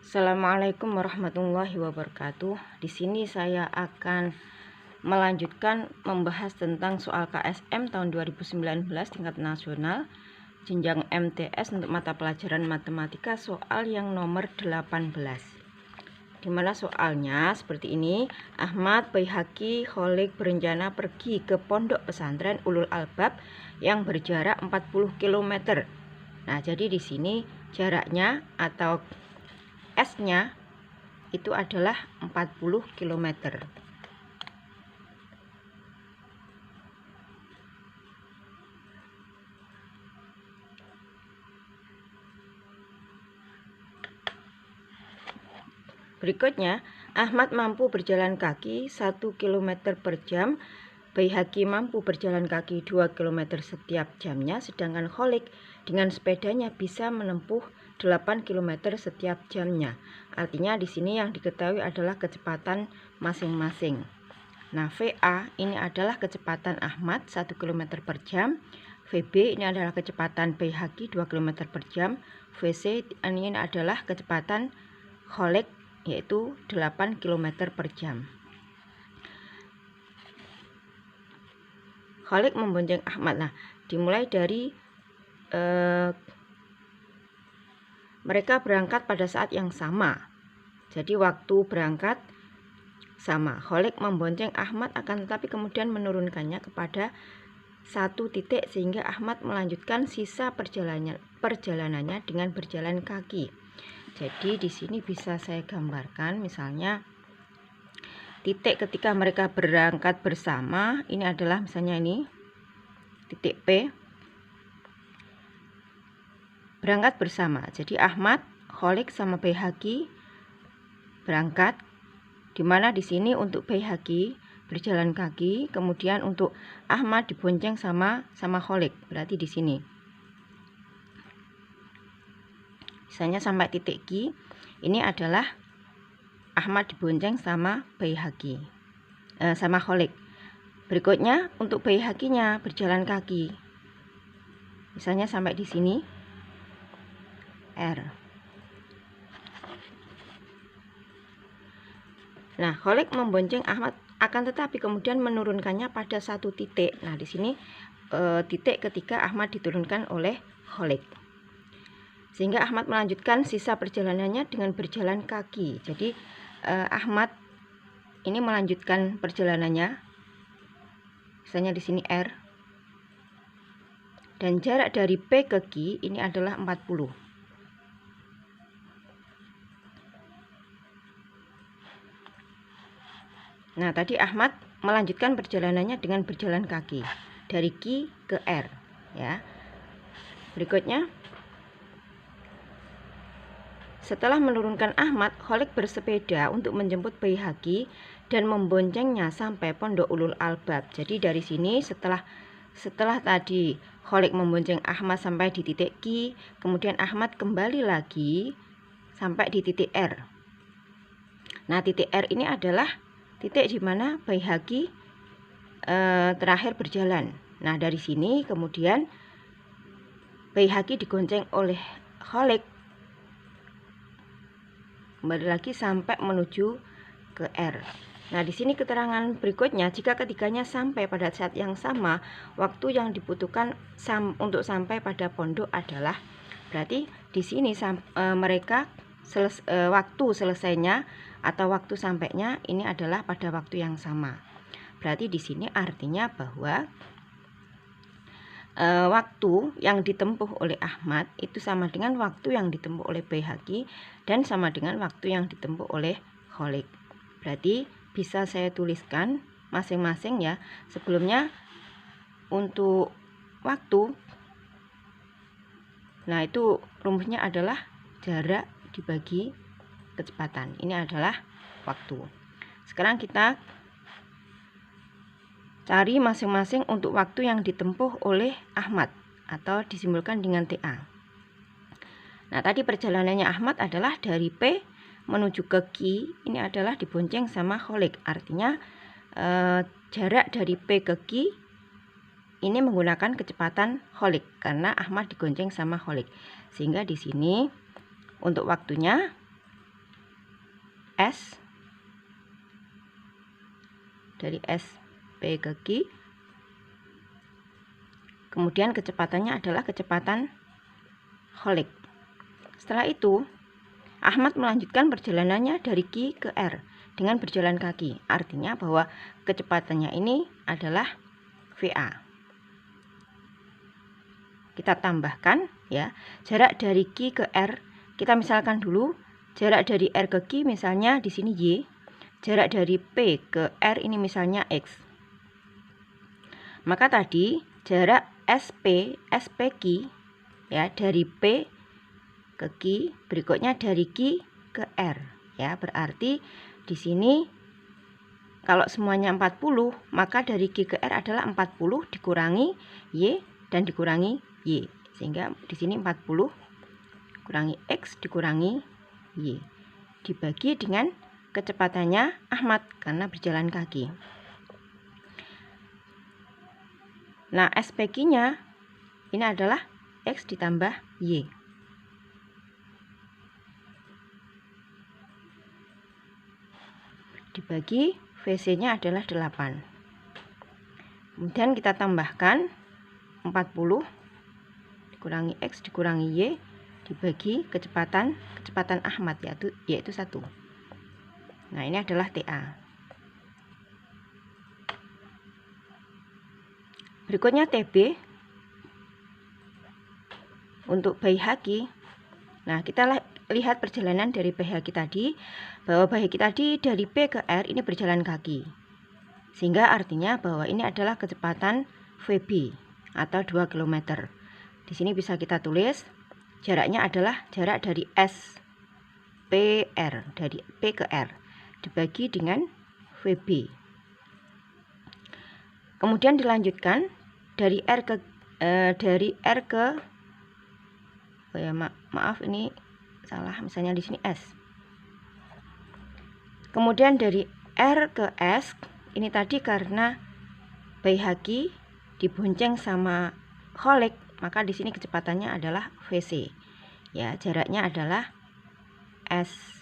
Assalamualaikum warahmatullahi wabarakatuh. Di sini saya akan melanjutkan membahas tentang soal KSM tahun 2019 tingkat nasional jenjang MTS untuk mata pelajaran matematika soal yang nomor 18. Dimana soalnya seperti ini, Ahmad, Baihaqi, Kholik berencana pergi ke pondok pesantren Ulul Albab yang berjarak 40 km. Nah, jadi di sini jaraknya atau S-nya itu adalah 40 km. Berikutnya, Ahmad mampu berjalan kaki 1 km per jam, Baihaqi mampu berjalan kaki 2 km setiap jamnya, sedangkan Kholik dengan sepedanya bisa menempuh 8 km setiap jamnya. Artinya di sini yang diketahui adalah kecepatan masing-masing. Nah, VA ini adalah kecepatan Ahmad 1 km per jam, VB ini adalah kecepatan Baihaqi 2 km per jam, VC ini adalah kecepatan Kholik yaitu 8 km per jam. Kholik membonceng Ahmad. Nah, dimulai dari mereka berangkat pada saat yang sama. Jadi waktu berangkat sama. Kholik membonceng Ahmad akan tetapi kemudian menurunkannya kepada satu titik sehingga Ahmad melanjutkan sisa perjalanannya dengan berjalan kaki. Jadi di sini bisa saya gambarkan misalnya titik ketika mereka berangkat bersama, ini adalah misalnya ini titik P. Berangkat bersama. Jadi Ahmad, Kholik sama Baihaqi berangkat, dimana di sini untuk Baihaqi berjalan kaki, kemudian untuk Ahmad dibonceng sama Kholik. Berarti di sini. Misalnya sampai titik Q, ini adalah Ahmad dibonceng sama Baihaqi, sama Kholik. Berikutnya untuk Baihaqinya berjalan kaki. Misalnya sampai di sini R. Nah, Kholik membonceng Ahmad akan tetapi kemudian menurunkannya pada satu titik. Nah, di sini titik ketika Ahmad diturunkan oleh Kholik. Sehingga Ahmad melanjutkan sisa perjalanannya dengan berjalan kaki. Jadi Ahmad ini melanjutkan perjalanannya. Misalnya di sini R. Dan jarak dari P ke Q ini adalah 40. Nah, tadi Ahmad melanjutkan perjalanannya dengan berjalan kaki dari Q ke R, ya. Berikutnya, setelah menurunkan Ahmad, Kholik bersepeda untuk menjemput Baihaqi dan memboncengnya sampai pondok Ulul Albab. Jadi dari sini setelah tadi Kholik membonceng Ahmad sampai di titik Q, kemudian Ahmad kembali lagi sampai di titik R. Nah, titik R ini adalah titik di mana Baihaqi terakhir berjalan. Nah, dari sini kemudian Baihaqi digonceng oleh Kholik kembali lagi sampai menuju ke R. Nah, di sini keterangan berikutnya, jika ketiganya sampai pada saat yang sama, waktu yang dibutuhkan untuk sampai pada pondok adalah, berarti di sini mereka waktu selesainya atau waktu sampainya ini adalah pada waktu yang sama. Berarti di sini artinya bahwa waktu yang ditempuh oleh Ahmad itu sama dengan waktu yang ditempuh oleh Baihaqi dan sama dengan waktu yang ditempuh oleh Kholik. Berarti bisa saya tuliskan masing-masing ya. Sebelumnya untuk waktu, nah itu rumusnya adalah jarak dibagi kecepatan. Ini adalah waktu. Sekarang kita cari masing-masing untuk waktu yang ditempuh oleh Ahmad atau disimbolkan dengan TA. Nah, tadi perjalanannya Ahmad adalah dari P menuju ke Q, ini adalah dibonceng sama Kholik. Artinya jarak dari P ke Q ini menggunakan kecepatan Kholik karena Ahmad digonceng sama Kholik. Sehingga di sini untuk waktunya S, dari SP ke Q. Kemudian kecepatannya adalah kecepatan Halley. Setelah itu, Ahmad melanjutkan perjalanannya dari Q ke R dengan berjalan kaki. Artinya bahwa kecepatannya ini adalah VA. Kita tambahkan ya, jarak dari Q ke R, kita misalkan dulu jarak dari R ke Q misalnya di sini Y, jarak dari P ke R ini misalnya X. Maka tadi jarak SP Q ya, dari P ke Q, berikutnya dari Q ke R ya, berarti di sini kalau semuanya 40, maka dari Q ke R adalah 40 dikurangi Y dan dikurangi Y. Sehingga di sini 40 kurangi X dikurangi Y. Dibagi dengan kecepatannya Ahmad karena berjalan kaki. Nah, SPQ-nya ini adalah X ditambah Y. Dibagi VC-nya adalah 8. Kemudian kita tambahkan 40 dikurangi X dikurangi Y dibagi kecepatan Ahmad yaitu 1. Nah, ini adalah TA. Berikutnya TB untuk bayi haki. Nah, kita lihat perjalanan dari bayi haki tadi, bahwa bayi haki tadi dari P ke R ini berjalan kaki. Sehingga artinya bahwa ini adalah kecepatan VB atau 2 km. Di sini bisa kita tulis jaraknya adalah jarak dari SPR, dari P ke R dibagi dengan VB. Kemudian dilanjutkan dari R ke oh ya, maaf ini salah, misalnya di sini S. Kemudian dari R ke S ini tadi karena bayi haki dibonceng sama Halley, maka di sini kecepatannya adalah VC. Ya, jaraknya adalah SRS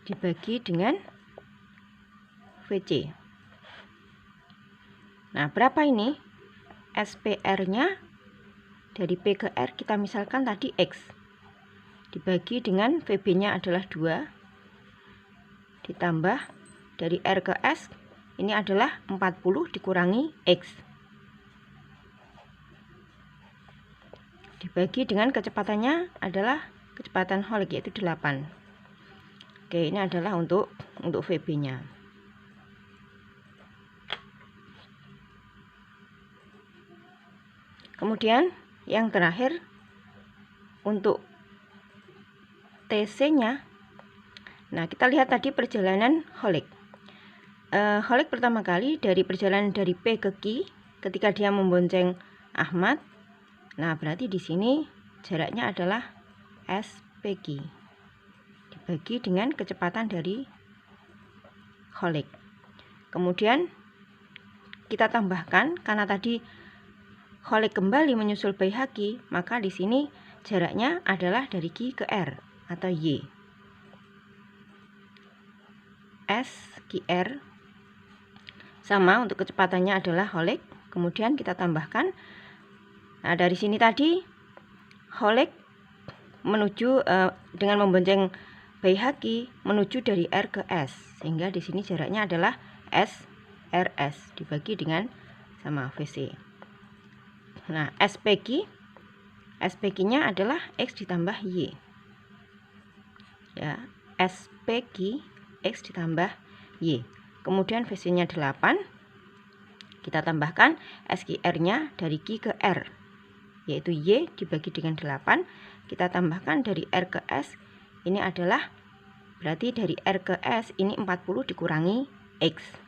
dibagi dengan VC. Nah, berapa ini? SPR-nya dari P ke R kita misalkan tadi X. Dibagi dengan VB-nya adalah 2. Ditambah dari R ke S ini adalah 40 dikurangi X. Dibagi dengan kecepatannya adalah kecepatan Halley yaitu 8. Oke, ini adalah untuk VB-nya. Kemudian yang terakhir untuk TC-nya. Nah, kita lihat tadi perjalanan Halley. Halley pertama kali dari perjalanan dari P ke Q ketika dia membonceng Ahmad. Nah, berarti di sini jaraknya adalah SPQ dibagi dengan kecepatan dari Halley. Kemudian kita tambahkan karena tadi Halley kembali menyusul bayi haki, maka di sini jaraknya adalah dari Q ke R atau Y. SQR sama untuk kecepatannya adalah Halley. Kemudian kita tambahkan. Nah, dari sini tadi Halley menuju dengan membonceng bayi haki menuju dari R ke S, sehingga di sini jaraknya adalah SRS dibagi dengan sama VC. Nah, SPQ-nya adalah X ditambah Y. Ya, SPQ X ditambah Y. Kemudian VC-nya 8. Kita tambahkan SQR-nya dari Q ke R, yaitu Y dibagi dengan 8. Kita tambahkan dari R ke S, ini adalah berarti dari R ke S ini 40 dikurangi X.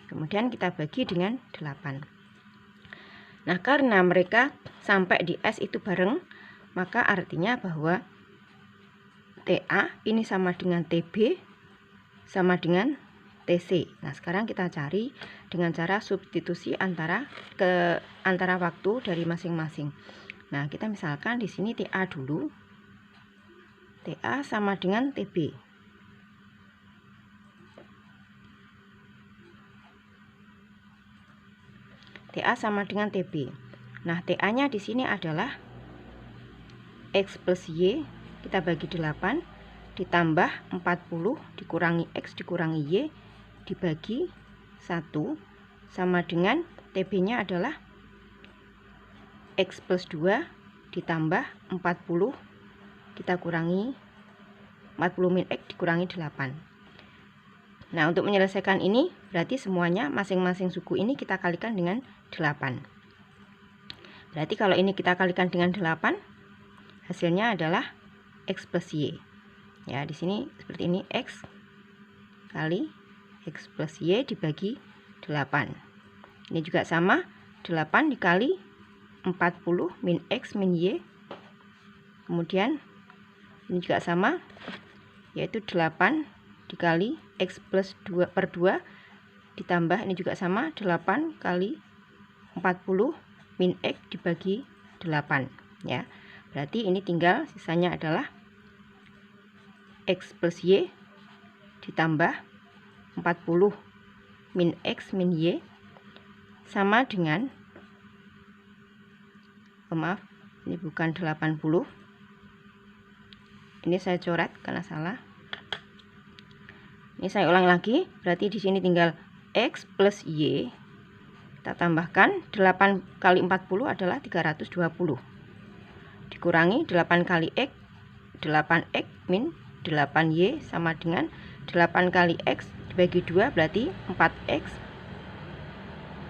Kemudian kita bagi dengan 8. Nah, karena mereka sampai di S itu bareng, maka artinya bahwa TA ini sama dengan TB sama dengan TC. Nah, sekarang kita cari dengan cara substitusi antara waktu dari masing-masing. Nah, kita misalkan di sini TA dulu. TA sama dengan TB. TA sama dengan TB. Nah, TA-nya di sini adalah X plus Y, kita bagi 8, ditambah 40 dikurangi X dikurangi Y, dibagi 1, sama dengan TB-nya adalah X plus 2, ditambah 40, kita kurangi 40 min X dikurangi 8. Nah, untuk menyelesaikan ini, berarti semuanya masing-masing suku ini kita kalikan dengan 8. Berarti kalau ini kita kalikan dengan 8, hasilnya adalah X plus Y. Ya, di sini seperti ini, X kali X plus Y dibagi 8. Ini juga sama, 8 dikali 40 min X min Y. Kemudian ini juga sama, yaitu 8 dikali X plus 2 per 2, ditambah ini juga sama, 8 kali 40 min X dibagi 8. Ya, berarti ini tinggal sisanya adalah X plus Y ditambah 40 min X min Y sama dengan, maaf, ini bukan 80, ini saya coret karena salah. Ini saya ulang lagi, berarti di sini tinggal X plus Y, kita tambahkan 8 kali 40 adalah 320, dikurangi 8 kali X, 8X min 8Y sama dengan 8 kali X dibagi 2, berarti 4X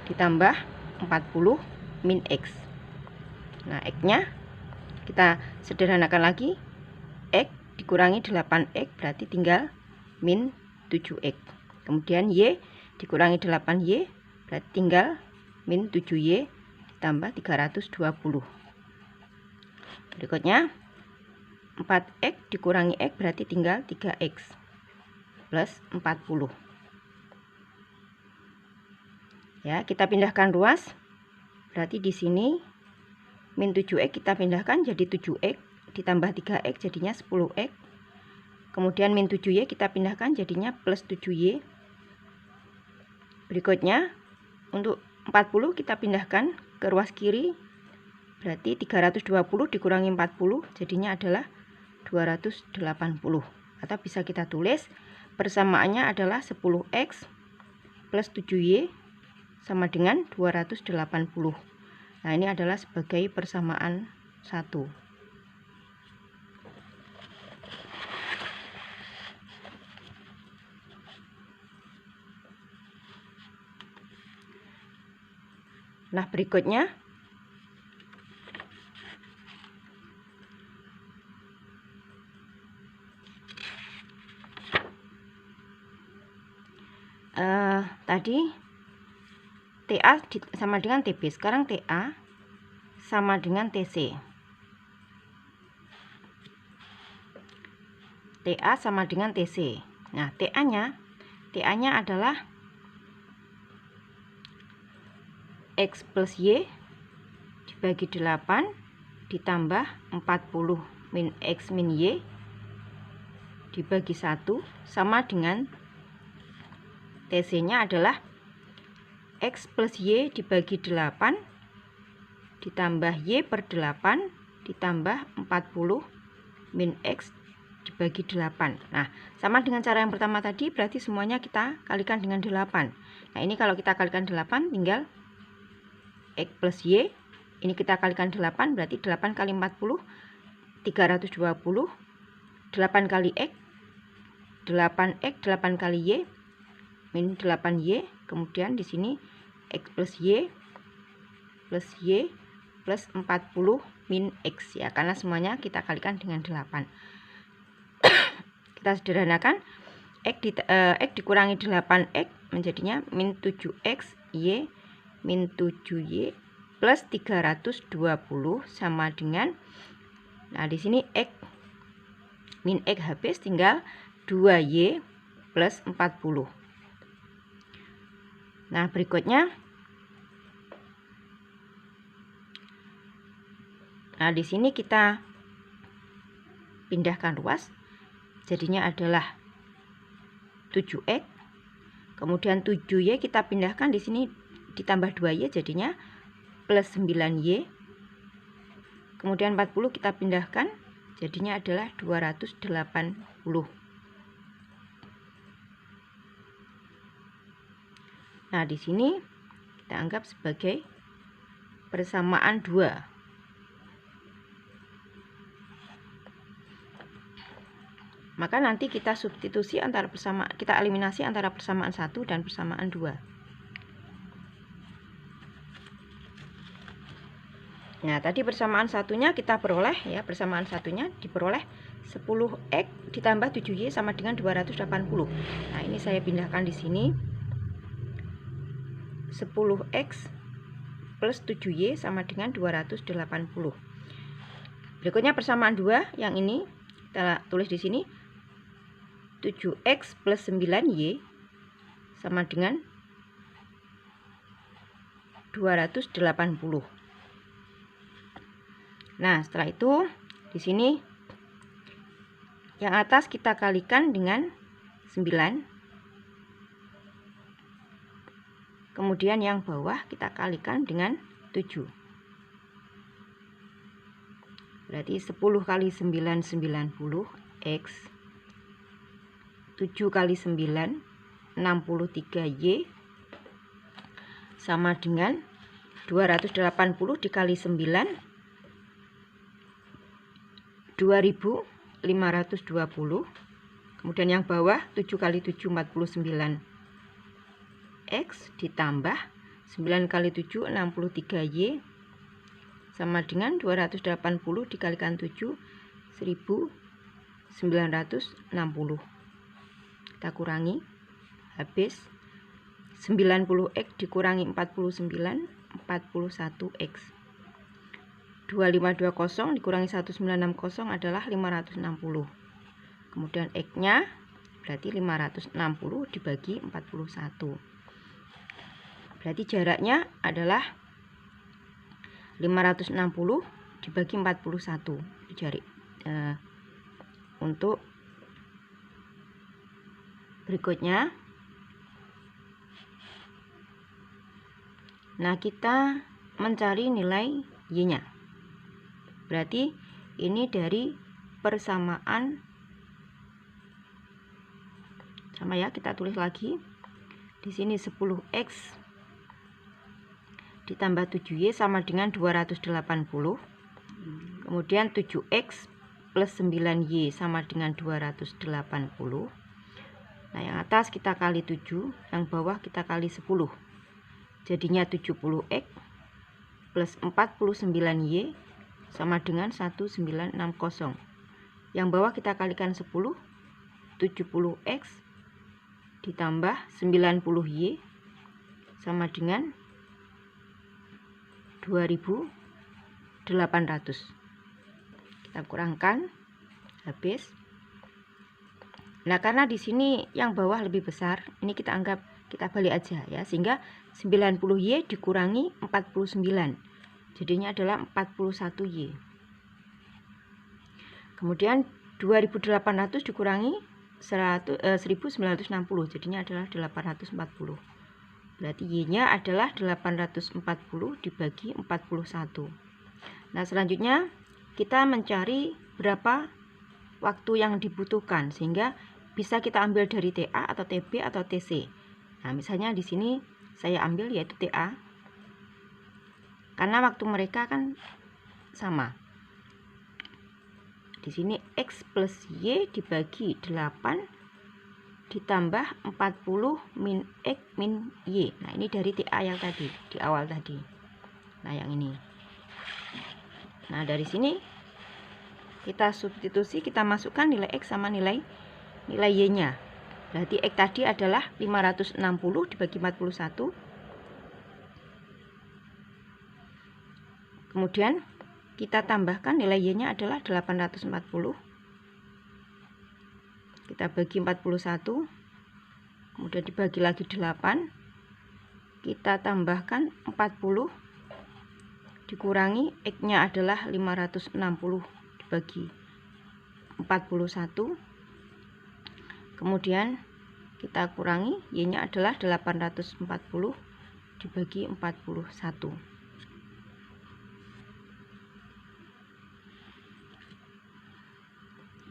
ditambah 40 min X. Nah, X-nya kita sederhanakan lagi, X dikurangi 8X berarti tinggal min 7X. Kemudian Y dikurangi 8Y berarti tinggal min 7Y ditambah 320. Berikutnya 4X dikurangi X berarti tinggal 3X plus 40. Ya, kita pindahkan ruas. Berarti di sini min 7X kita pindahkan jadi 7X ditambah 3X jadinya 10X. Kemudian min 7Y kita pindahkan jadinya plus 7Y. Berikutnya untuk 40 kita pindahkan ke ruas kiri. Berarti 320 dikurangi 40 jadinya adalah 280. Atau bisa kita tulis persamaannya adalah 10X plus 7Y sama dengan 280. Nah, ini adalah sebagai persamaan 1. Nah, berikutnya tadi TA sama dengan TB, sekarang TA sama dengan TC. TA sama dengan TC. Nah, TA-nya adalah X plus Y dibagi 8 ditambah 40 min X min Y dibagi 1 sama dengan TC-nya adalah X plus Y dibagi 8 ditambah Y per 8 ditambah 40 min X dibagi 8. Nah, sama dengan cara yang pertama tadi, berarti semuanya kita kalikan dengan 8. Nah, ini kalau kita kalikan 8 tinggal X plus Y, ini kita kalikan 8, berarti 8 kali 40, 320, 8 kali X, 8X, 8 kali Y, min 8Y, kemudian di sini X plus Y plus 40 min X, ya, karena semuanya kita kalikan dengan 8. Kita sederhanakan, X dikurangi 8X menjadinya min 7X, Y min 7Y plus 320 sama dengan, nah di sini X min X habis, tinggal 2Y plus 40. Nah, berikutnya Nah, di sini kita pindahkan ruas, jadinya adalah 7x. Kemudian 7y kita pindahkan di sini ditambah 2y, jadinya plus 9y. Kemudian 40 kita pindahkan, jadinya adalah 280. Nah, di sini kita anggap sebagai persamaan 2. Maka nanti kita substitusi antara persamaan, kita eliminasi antara persamaan 1 dan persamaan 2. Nah, tadi persamaan satunya kita peroleh ya, persamaan satunya diperoleh 10x ditambah 7y sama dengan 280. Nah, ini saya pindahkan di sini. 10x plus 7y sama dengan 280. Berikutnya persamaan 2 yang ini kita tulis di sini. 7x plus 9y sama dengan 280. Nah, setelah itu di sini yang atas kita kalikan dengan 9. Kemudian yang bawah kita kalikan dengan 7. Berarti 10 kali 9 90 x. 7 kali 9 63y sama dengan 280 dikali 9 2520. Kemudian yang bawah 7 kali 7 49 x ditambah 9 kali 7 63y sama dengan 280 dikalikan 7 1960. Kita kurangi, habis 90x dikurangi 49 41x. 2520 dikurangi 1960 adalah 560. Kemudian x nya berarti 560 dibagi 41. Berarti jaraknya adalah 560 dibagi 41. Jari untuk berikutnya. Nah, kita mencari nilai y-nya. Berarti ini dari persamaan, sama ya, kita tulis lagi. Di sini 10x ditambah 7y sama dengan 280. Kemudian 7x plus 9y sama dengan 280. Nah, yang atas kita kali 7, yang bawah kita kali 10. Jadinya 70x plus 49y sama dengan 1960. Yang bawah kita kalikan 10. 70x ditambah 90y sama dengan 2800. Kita kurangkan, habis. Nah, karena di sini yang bawah lebih besar, ini kita anggap kita balik aja ya, sehingga 90y dikurangi 49. Jadinya adalah 41y. Kemudian 2800 dikurangi 1960, jadinya adalah 840. Berarti y-nya adalah 840 dibagi 41. Nah, selanjutnya kita mencari berapa waktu yang dibutuhkan sehingga bisa kita ambil dari TA atau TB atau TC. Nah, misalnya di sini saya ambil yaitu TA. Karena waktu mereka kan sama. Di sini X plus Y dibagi 8 ditambah 40 min X min Y. Nah, ini dari TA yang tadi, di awal tadi. Nah, yang ini. Nah, dari sini kita substitusi, kita masukkan nilai X sama nilai Y-nya. Berarti X tadi adalah 560 dibagi 41. Kemudian kita tambahkan nilai Y-nya adalah 840. Kita bagi 41. Kemudian dibagi lagi 8. Kita tambahkan 40. dikurangi X-nya adalah 560 dibagi 41. Kemudian kita kurangi Y-nya adalah 840 dibagi 41.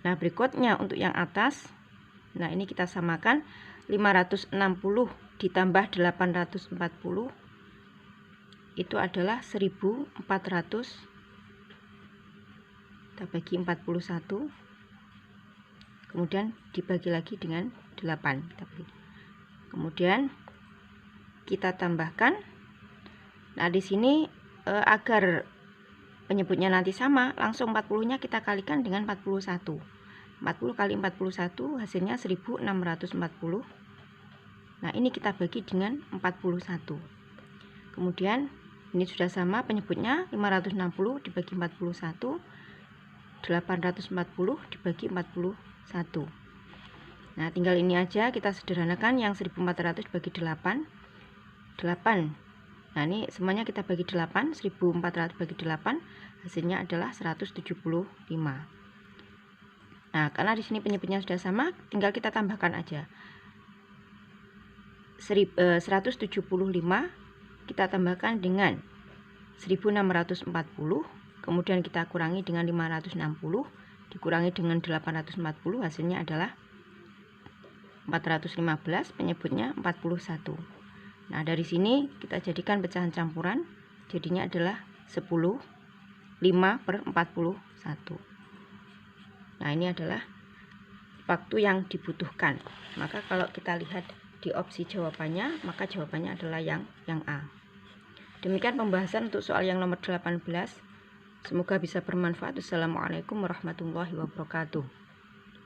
Nah, berikutnya untuk yang atas, nah ini kita samakan 560 ditambah 840 itu adalah 1400, kita bagi 41, kemudian dibagi lagi dengan 8. Kemudian kita tambahkan. Nah, di sini agar penyebutnya nanti sama, langsung 40-nya kita kalikan dengan 41. 40 kali 41 hasilnya 1640. Nah, ini kita bagi dengan 41. Kemudian ini sudah sama penyebutnya, 560 dibagi 41, 840 dibagi 41. Nah, tinggal ini aja kita sederhanakan, yang 1400 bagi 8. Nah, ini semuanya kita bagi 8, 1400 bagi 8 hasilnya adalah 175. Nah, karena di sini penyebutnya sudah sama, tinggal kita tambahkan aja. 175 kita tambahkan dengan 1640, kemudian kita kurangi dengan 560, dikurangi dengan 840, hasilnya adalah 415, penyebutnya 41. Nah, dari sini kita jadikan pecahan campuran, jadinya adalah 10, 5/41. Nah, ini adalah waktu yang dibutuhkan. Maka kalau kita lihat di opsi jawabannya, maka jawabannya adalah yang A. Demikian pembahasan untuk soal yang nomor 18. Semoga bisa bermanfaat. Wassalamualaikum warahmatullahi wabarakatuh.